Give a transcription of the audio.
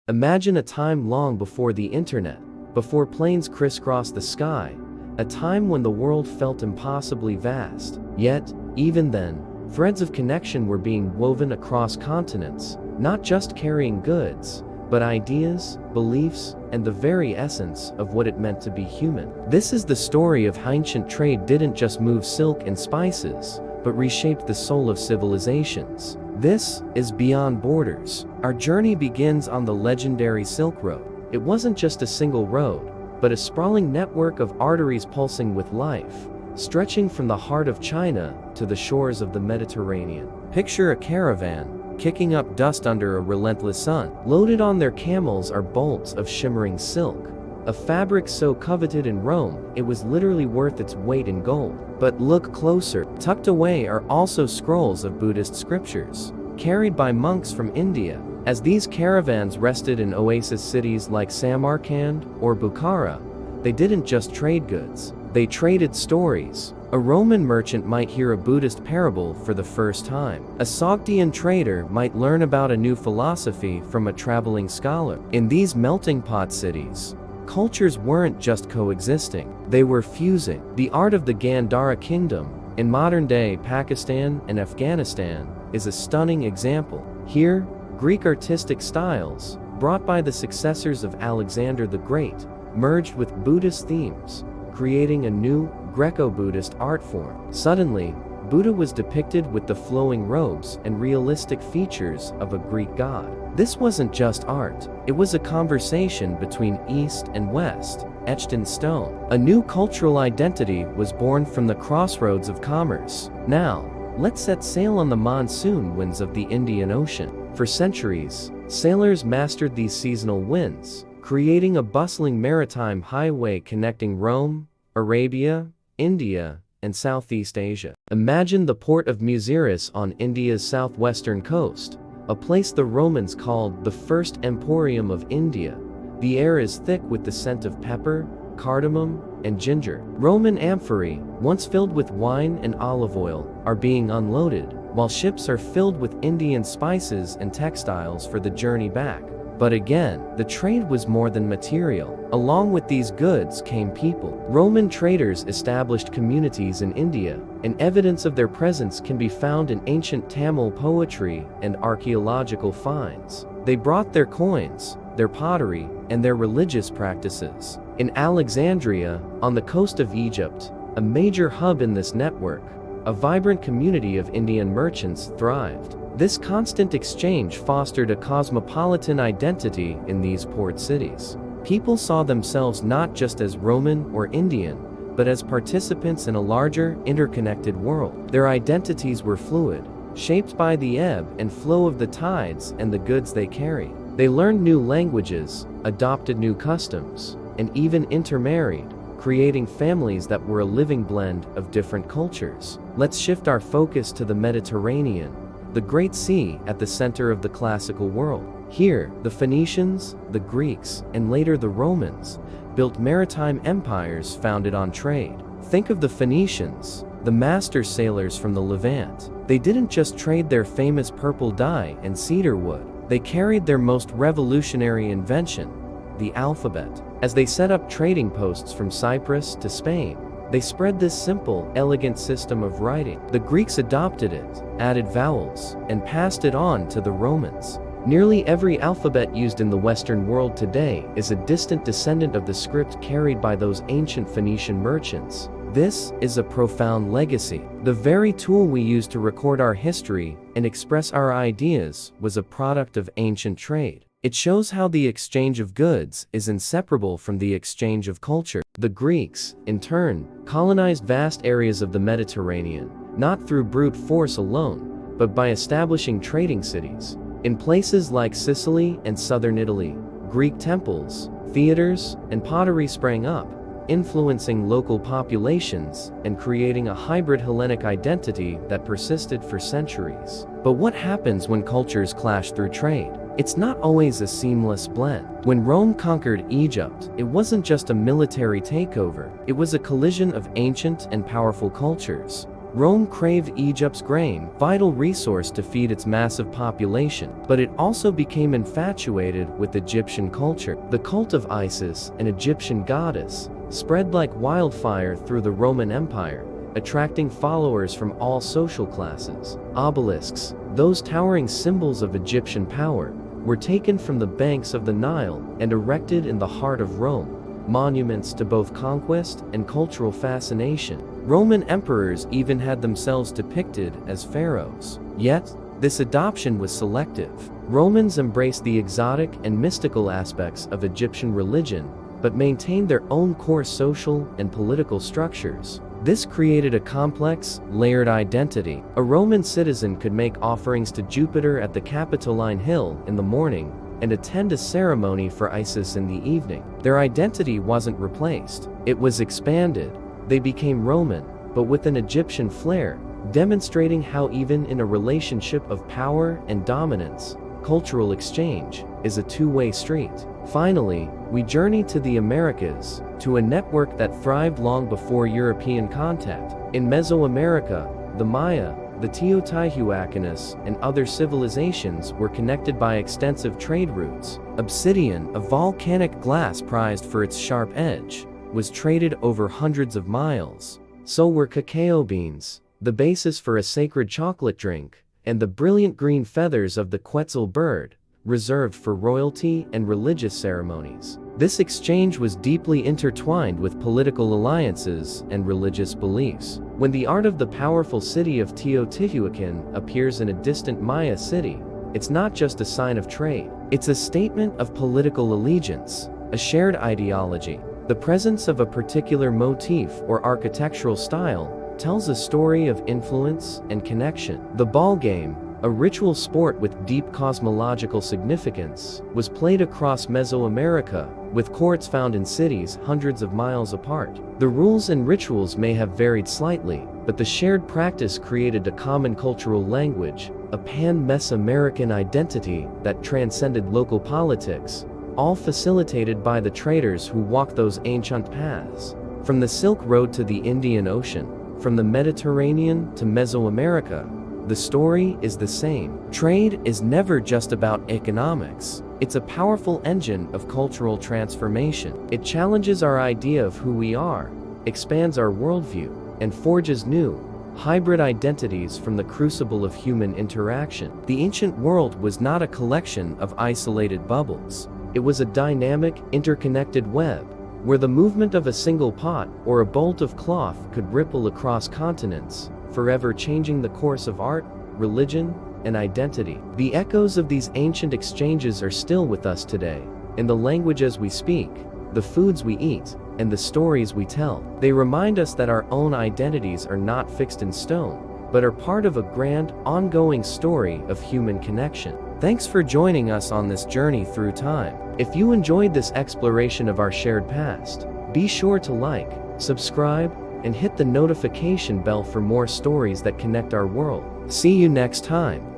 Imagine a time long before the internet, before planes crisscrossed the sky, a time when the world felt impossibly vast. Yet, even then, threads of connection were being woven across continents, not just carrying goods, but ideas, beliefs, and the very essence of what it meant to be human. This is the story of how ancient trade didn't just move silk and spices, but reshaped the soul of civilizations. This is Beyond Borders. Our journey begins on the legendary Silk Road. It wasn't just a single road, but a sprawling network of arteries pulsing with life, stretching from the heart of China to the shores of the Mediterranean. Picture a caravan, kicking up dust under a relentless sun. Loaded on their camels are bolts of shimmering silk, a fabric so coveted in Rome, it was literally worth its weight in gold. But look closer. Tucked away are also scrolls of Buddhist scriptures, carried by monks from India. As these caravans rested in oasis cities like Samarkand or Bukhara, they didn't just trade goods, they traded stories. A Roman merchant might hear a Buddhist parable for the first time. A Sogdian trader might learn about a new philosophy from a traveling scholar. In these melting pot cities, cultures weren't just coexisting, they were fusing. The art of the Gandhara kingdom, in modern-day Pakistan and Afghanistan, is a stunning example. Here, Greek artistic styles, brought by the successors of Alexander the Great, merged with Buddhist themes, creating a new Greco-Buddhist art form. Suddenly, Buddha was depicted with the flowing robes and realistic features of a Greek god. This wasn't just art, it was a conversation between East and West, etched in stone. A new cultural identity was born from the crossroads of commerce. Now, let's set sail on the monsoon winds of the Indian Ocean. For centuries, sailors mastered these seasonal winds, creating a bustling maritime highway connecting Rome, Arabia, India, and Southeast Asia. Imagine the port of Muziris on India's southwestern coast, a place the Romans called the first emporium of India. The air is thick with the scent of pepper, cardamom, and ginger. Roman amphorae, once filled with wine and olive oil, are being unloaded, while ships are filled with Indian spices and textiles for the journey back. But again, the trade was more than material. Along with these goods came people. Roman traders established communities in India, and evidence of their presence can be found in ancient Tamil poetry and archaeological finds. They brought their coins, their pottery, and their religious practices. In Alexandria, on the coast of Egypt, a major hub in this network, a vibrant community of Indian merchants thrived. This constant exchange fostered a cosmopolitan identity in these port cities. People saw themselves not just as Roman or Indian, but as participants in a larger, interconnected world. Their identities were fluid, shaped by the ebb and flow of the tides and the goods they carried. They learned new languages, adopted new customs, and even intermarried, creating families that were a living blend of different cultures. Let's shift our focus to the Mediterranean, the Great Sea at the center of the classical world. Here, the Phoenicians, the Greeks, and later the Romans built maritime empires founded on trade. Think of the Phoenicians, the master sailors from the Levant. They didn't just trade their famous purple dye and cedar wood, they carried their most revolutionary invention, the alphabet. As they set up trading posts from Cyprus to Spain, they spread this simple, elegant system of writing. The Greeks adopted it, added vowels, and passed it on to the Romans. Nearly every alphabet used in the Western world today is a distant descendant of the script carried by those ancient Phoenician merchants. This is a profound legacy. The very tool we use to record our history and express our ideas was a product of ancient trade. It shows how the exchange of goods is inseparable from the exchange of culture. The Greeks, in turn, colonized vast areas of the Mediterranean, not through brute force alone, but by establishing trading cities. In places like Sicily and southern Italy, Greek temples, theaters, and pottery sprang up, influencing local populations and creating a hybrid Hellenic identity that persisted for centuries. But what happens when cultures clash through trade? It's not always a seamless blend. When Rome conquered Egypt, it wasn't just a military takeover, it was a collision of ancient and powerful cultures. Rome craved Egypt's grain, vital resource to feed its massive population, but it also became infatuated with Egyptian culture. The cult of Isis, an Egyptian goddess, spread like wildfire through the Roman Empire, attracting followers from all social classes. Obelisks, those towering symbols of Egyptian power, were taken from the banks of the Nile and erected in the heart of Rome, monuments to both conquest and cultural fascination. Roman emperors even had themselves depicted as pharaohs. Yet, this adoption was selective. Romans embraced the exotic and mystical aspects of Egyptian religion, but maintained their own core social and political structures. This created a complex, layered identity. A Roman citizen could make offerings to Jupiter at the Capitoline Hill in the morning and attend a ceremony for Isis in the evening. Their identity wasn't replaced, it was expanded. They became Roman, but with an Egyptian flair, demonstrating how even in a relationship of power and dominance, cultural exchange is a two-way street. Finally, we journey to the Americas, to a network that thrived long before European contact. In Mesoamerica, the Maya, the Teotihuacanos, and other civilizations were connected by extensive trade routes. Obsidian, a volcanic glass prized for its sharp edge, was traded over hundreds of miles. So were cacao beans, the basis for a sacred chocolate drink, and the brilliant green feathers of the quetzal bird, reserved for royalty and religious ceremonies. This exchange was deeply intertwined with political alliances and religious beliefs. When the art of the powerful city of Teotihuacan appears in a distant Maya city, it's not just a sign of trade, it's a statement of political allegiance, a shared ideology. The presence of a particular motif or architectural style tells a story of influence and connection. The ball game, a ritual sport with deep cosmological significance, was played across Mesoamerica, with courts found in cities hundreds of miles apart. The rules and rituals may have varied slightly, but the shared practice created a common cultural language, a pan-Mesoamerican identity that transcended local politics, all facilitated by the traders who walked those ancient paths. From the Silk Road to the Indian Ocean, from the Mediterranean to Mesoamerica, the story is the same. Trade is never just about economics. It's a powerful engine of cultural transformation. It challenges our idea of who we are, expands our worldview, and forges new, hybrid identities from the crucible of human interaction. The ancient world was not a collection of isolated bubbles. It was a dynamic, interconnected web, where the movement of a single pot or a bolt of cloth could ripple across continents, forever changing the course of art, religion, and identity. The echoes of these ancient exchanges are still with us today, in the languages we speak, the foods we eat, and the stories we tell. They remind us that our own identities are not fixed in stone, but are part of a grand, ongoing story of human connection. Thanks for joining us on this journey through time. If you enjoyed this exploration of our shared past, be sure to like, subscribe, and hit the notification bell for more stories that connect our world. See you next time.